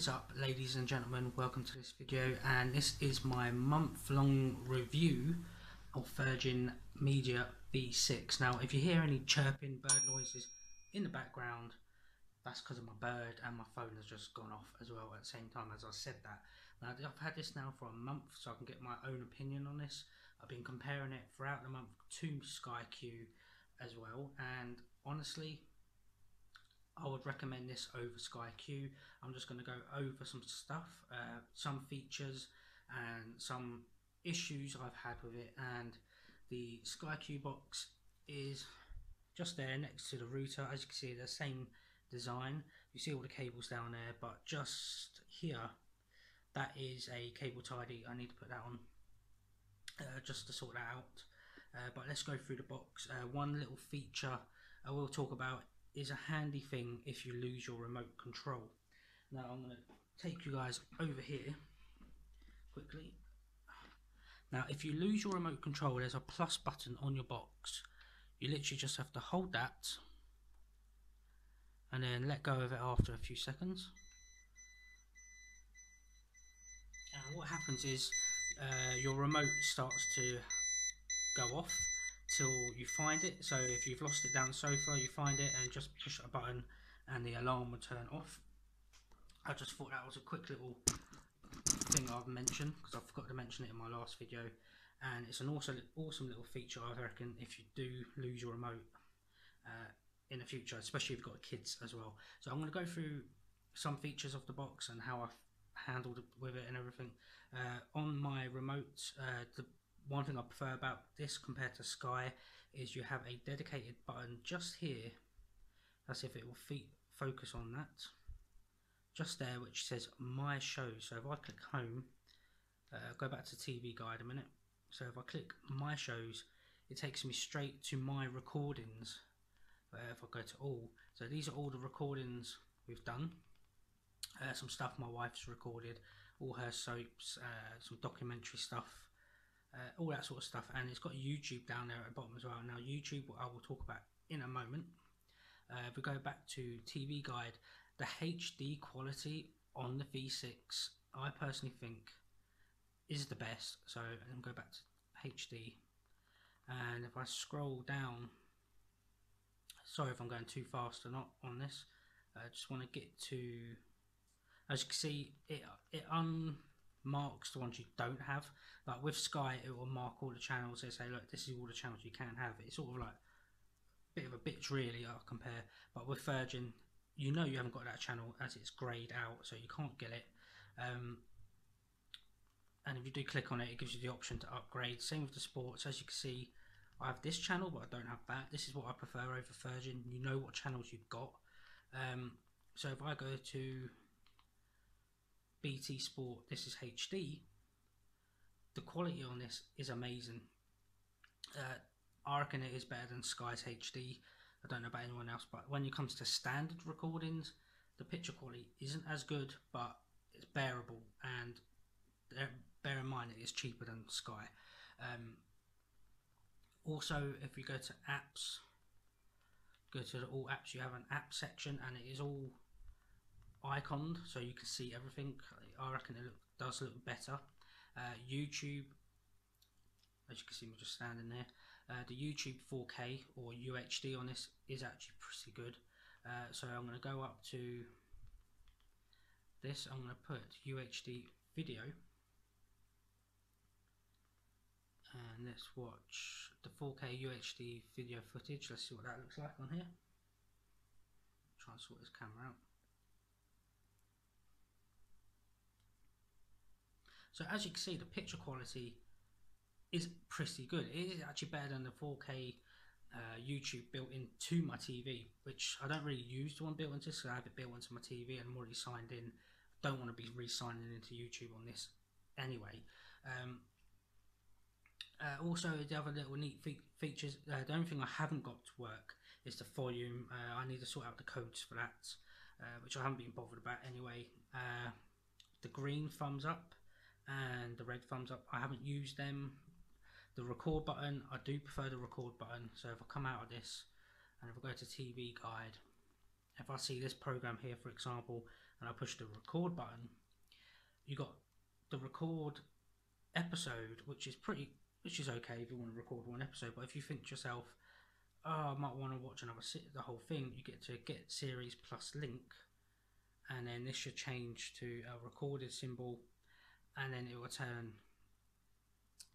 What is up, ladies and gentlemen? Welcome to this video, and this is my month-long review of Virgin Media V6. Now, if you hear any chirping bird noises in the background, that's because of my bird, and my phone has just gone off as well at the same time as I said that. Now, I've had this now for a month, so I can get my own opinion on this. I've been comparing it throughout the month to SkyQ as well, and honestly, I would recommend this over SkyQ. I'm just going to go over some stuff, some features and some issues I've had with it. And the SkyQ box is just there next to the router. As you can see, the same design. You see all the cables down there, but just here, that is a cable tidy. I need to put that on just to sort that out. But let's go through the box. One little feature I will talk about is a handy thing if you lose your remote control. Now I'm going to take you guys over here quickly. Now if you lose your remote control, there's a plus button on your box. You literally just have to hold that and then let go of it after a few seconds. And what happens is your remote starts to go off till you find it. So if you've lost it down the sofa, you find it and just push a button and the alarm will turn off. I just thought that was a quick little thing I've mentioned because I forgot to mention it in my last video, and it's an awesome little feature, I reckon, if you do lose your remote in the future, especially if you've got kids as well. So I'm going to go through some features of the box and how I've handled it with it and everything. On my remote, the one thing I prefer about this compared to Sky is you have a dedicated button just here. That's if it will focus on that. Just there, which says My Shows. So if I click Home, go back to TV Guide a minute. So if I click My Shows, it takes me straight to my recordings. If I go to All, so these are all the recordings we've done. Some stuff my wife's recorded, all her soaps, some documentary stuff. All that sort of stuff, and it's got YouTube down there at the bottom as well. Now YouTube I will talk about in a moment. If we go back to TV Guide, the HD quality on the V6 I personally think is the best. So I'm go back to HD, and if I scroll down, sorry if I'm going too fast or not on this, I just want to get to, as you can see, it marks the ones you don't have. Like with Sky, it will mark all the channels. They say, look, this is all the channels you can have. It's sort of like a bit of a bitch really, I'll compare. But with Virgin, you know you haven't got that channel as it's greyed out, so you can't get it. And if you do click on it, it gives you the option to upgrade. Same with the sports. As you can see, I have this channel, but I don't have that. This is what I prefer over Virgin. You know what channels you've got. So if I go to BT Sport, this is HD. The quality on this is amazing. I reckon it is better than Sky's HD. I don't know about anyone else, but when it comes to standard recordings, the picture quality isn't as good, but it's bearable, and bear in mind it is cheaper than Sky. Also, if you go to apps, go to the all apps, you have an app section, and it is all iconed, so you can see everything. I reckon it does look better. YouTube, as you can see, we're just standing there. The YouTube 4K or UHD on this is actually pretty good. So I'm going to go up to this. I'm going to put UHD video, and let's watch the 4K UHD video footage. Let's see what that looks like on here. Try and sort this camera out. So as you can see, the picture quality is pretty good. It is actually better than the 4K YouTube built into my TV, which I don't really use the one built into, so I have it built into my TV and I'm already signed in. I don't want to be re-signing into YouTube on this anyway. Also, the other little neat features, the only thing I haven't got to work is the volume. I need to sort out the codes for that, which I haven't been bothered about anyway. The green thumbs up and the red thumbs up, I haven't used them. The record button, I do prefer the record button. So if I come out of this and if I go to TV Guide, if I see this program here, for example, and I push the record button, you got the record episode, which is okay if you want to record one episode. But if you think to yourself, oh, I might want to watch the whole thing, you get to get series plus link, and then this should change to a recorded symbol, and then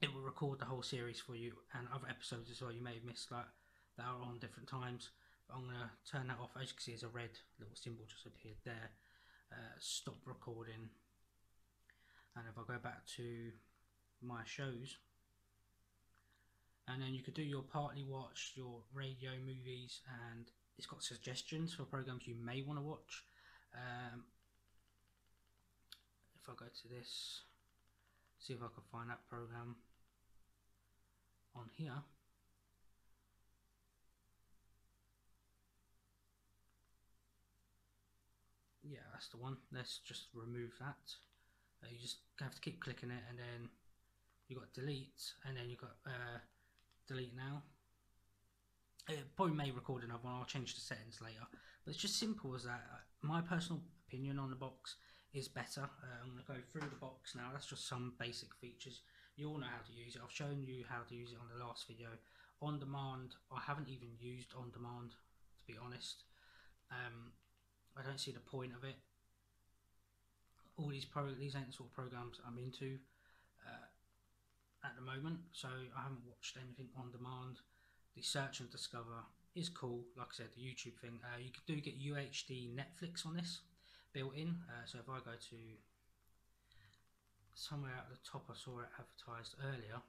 it will record the whole series for you and other episodes as well you may have missed, like that are on different times. But I'm going to turn that off. As you can see, there's a red little symbol just appeared there. Stop recording. And if I go back to my shows, and then you could do your partly watched, your radio, movies, and it's got suggestions for programs you may want to watch. If I go to this, see if I can find that program on here. Yeah, that's the one. Let's just remove that. You just have to keep clicking it, and then you got delete, and then you got delete now. It probably may record another one. I'll change the settings later, but it's just simple as that. My personal opinion on the box is better. I'm going to go through the box now. That's just some basic features. You all know how to use it. I've shown you how to use it on the last video. On demand, I haven't even used on demand, to be honest. I don't see the point of it. All these ain't the sort of programs I'm into at the moment, so I haven't watched anything on demand. The search and discover is cool. Like I said, the YouTube thing. You do get UHD Netflix on this built in. So if I go to somewhere at the top, I saw it advertised earlier.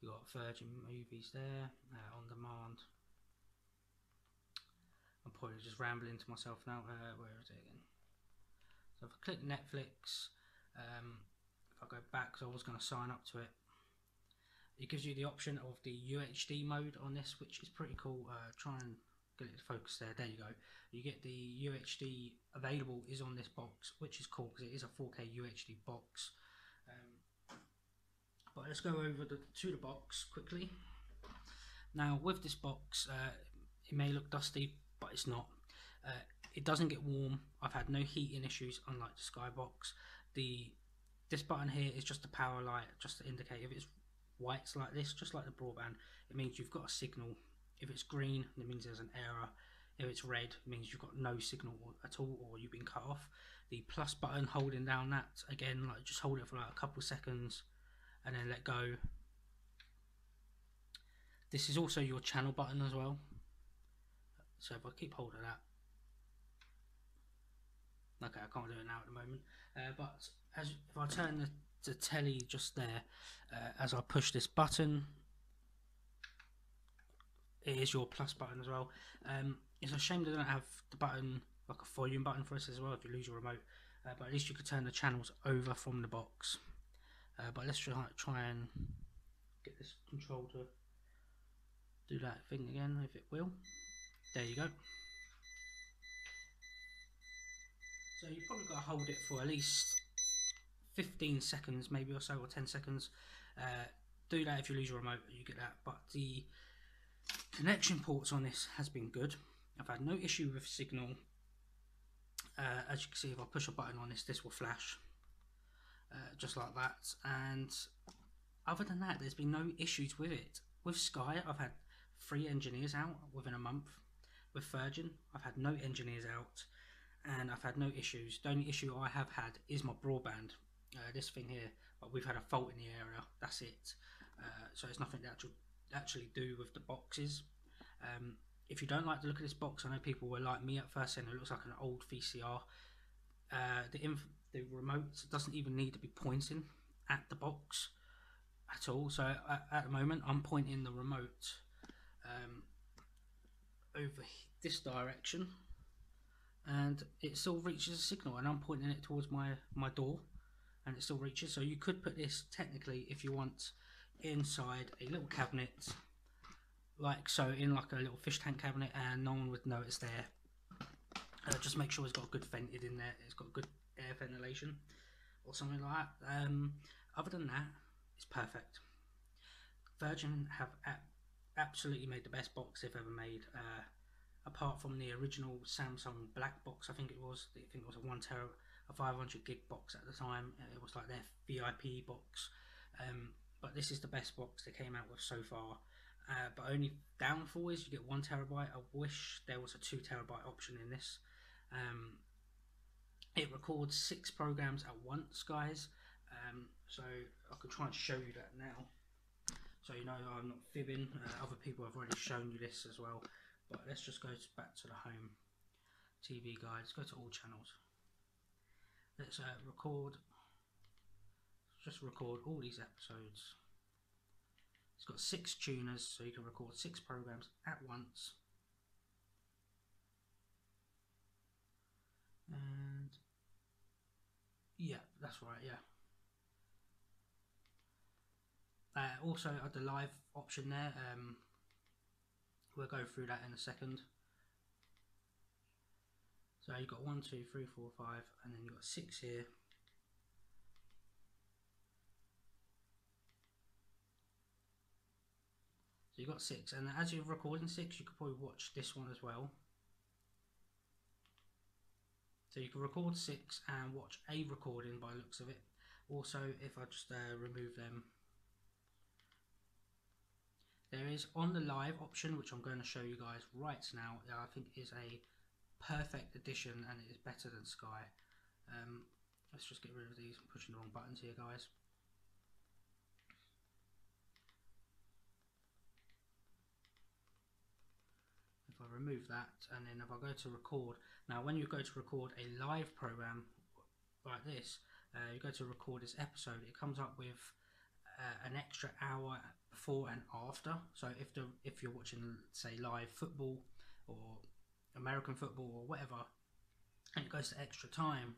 You got Virgin Movies there, on demand. I'm probably just rambling to myself now. Where is it again? So if I click Netflix, if I go back, because I was going to sign up to it, it gives you the option of the UHD mode on this, which is pretty cool. Try and get it to focus there. There you go. You get the UHD available is on this box, which is cool because it is a 4K UHD box. But let's go over to the box quickly. Now with this box, it may look dusty, but it's not. It doesn't get warm. I've had no heating issues, unlike the Skybox. This button here is just a power light, just to indicate. If it's white like this, just like the broadband, it means you've got a signal. If it's green, it means there's an error. If it's red, it means you've got no signal at all, or you've been cut off. The plus button, holding down that, again, like just hold it for like a couple seconds and then let go. This is also your channel button as well. So if I keep hold of that, okay, I can't do it now at the moment. But if I turn the telly just there, as I push this button, it is your plus button as well. It's a shame they don't have the button, like a volume button for us as well if you lose your remote. But at least you could turn the channels over from the box. But let's try and get this control to do that thing again, if it will. There you go. So you've probably got to hold it for at least 15 seconds maybe, or so, or 10 seconds. Do that if you lose your remote, you get that. But the connection ports on this has been good. I've had no issue with signal. As you can see, if I push a button on this will flash just like that. And other than that, there's been no issues with it. With Sky, I've had 3 engineers out within a month. With Virgin, I've had no engineers out, and I've had no issues. The only issue I have had is my broadband, this thing here, but we've had a fault in the area, that's it. So it's nothing to actually do with the boxes. If you don't like the look of this box, I know people were like me at first saying it looks like an old VCR. The remote doesn't even need to be pointing at the box at all. So at the moment I'm pointing the remote over this direction, and it still reaches a signal, and I'm pointing it towards my door, and it still reaches. So you could put this technically, if you want, inside a little cabinet, like so, in like a little fish tank cabinet, and no one would know it's there. Just make sure it's got good vented in there, it's got good air ventilation or something like that. Other than that, it's perfect. Virgin have absolutely made the best box they've ever made. apart from the original Samsung black box. I think it was a 1 TB, a 500 gig box at the time. It was like their VIP box, but this is the best box they came out with so far. But only downfall is you get 1 TB. I wish there was a 2 TB option in this. It records 6 programs at once, guys. So I could try and show you that now, so you know I'm not fibbing. Other people have already shown you this as well, but let's just go back to the home TV guide. Let's go to all channels. Let's just record all these episodes. It's got 6 tuners, so you can record 6 programs at once. And yeah, that's right, yeah. Also the live option there, we'll go through that in a second. So you've got 1, 2, 3, 4, 5, and then you've got 6 here. So you've got 6, and as you're recording 6, you could probably watch this one as well. So you can record 6 and watch a recording by the looks of it. Also, if I just remove them, there is on the live option, which I'm going to show you guys right now. I think is a perfect addition, and it is better than Sky. Let's just get rid of these. I'm pushing the wrong buttons here, guys. If I remove that, and then if I go to record, now when you go to record a live program like this, you go to record this episode, it comes up with an extra hour before and after. So if you're watching, say, live football or American football or whatever, and it goes to extra time,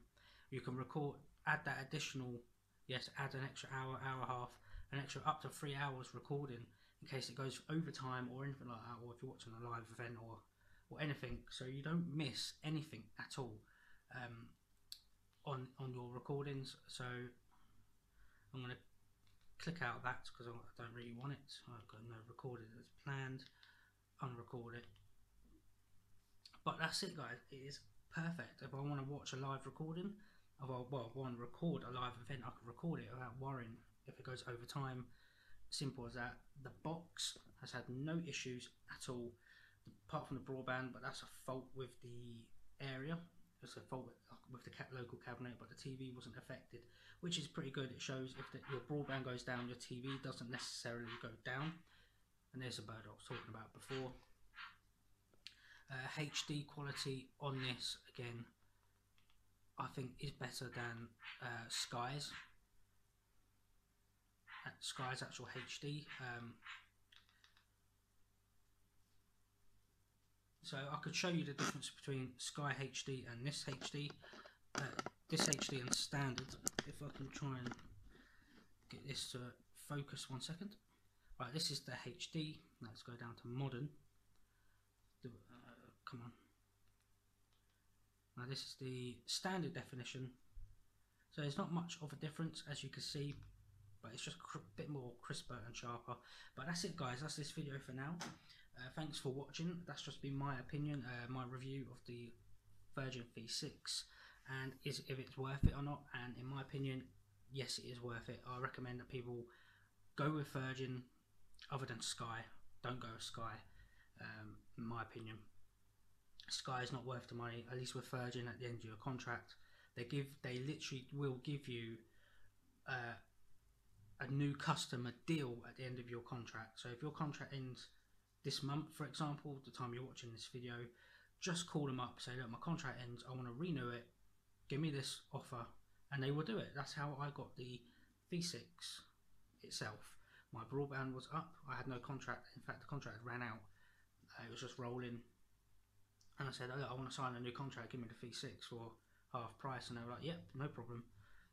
you can record, add that additional, add an extra hour, hour and a half, an extra up to 3 hours recording in case it goes overtime or anything like that, or if you're watching a live event or anything, so you don't miss anything at all on your recordings. So I'm going to click out of that because I don't really want it. I've got no recorded as planned. Unrecord it. But that's it, guys. It is perfect. If I want to watch a live recording, if I want to record a live event, I can record it without worrying if it goes over time. Simple as that. The box has had no issues at all, apart from the broadband, but that's a fault with the area. It's a fault with the local cabinet, but the TV wasn't affected, which is pretty good. It shows if your broadband goes down, your TV doesn't necessarily go down. And there's a bird I was talking about before. HD quality on this, again, I think is better than Sky's actual HD. So I could show you the difference between Sky HD and this HD. This HD and standard, if I can try and get this to focus 1 second. Right, this is the HD. Let's go down to modern. Come on. Now this is the standard definition. So there's not much of a difference, as you can see, but it's just a bit more crisper and sharper. But that's it, guys. That's this video for now. Thanks for watching. That's just been my opinion, my review of the Virgin V6, and if it's worth it or not. And in my opinion, yes, it is worth it. I recommend that people go with Virgin other than Sky. Don't go with Sky, in my opinion. Sky is not worth the money, at least with Virgin. At the end of your contract, they literally will give you a new customer deal at the end of your contract. So if your contract ends this month, for example, the time you're watching this video, just call them up, say, look, my contract ends, I want to renew it, give me this offer, and they will do it. That's how I got the V6 itself. My broadband was up, I had no contract. In fact, the contract ran out, it was just rolling, and I said, oh, look, I want to sign a new contract, give me the V6 for half price, and they were like, yep, no problem,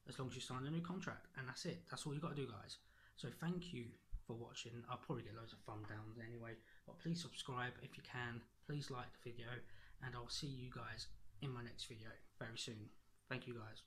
as long as you sign a new contract. And that's it. That's all you got to do, guys. So thank you for watching. I'll probably get loads of thumb downs anyway, but please subscribe if you can. Please like the video, and I'll see you guys in my next video very soon. Thank you, guys.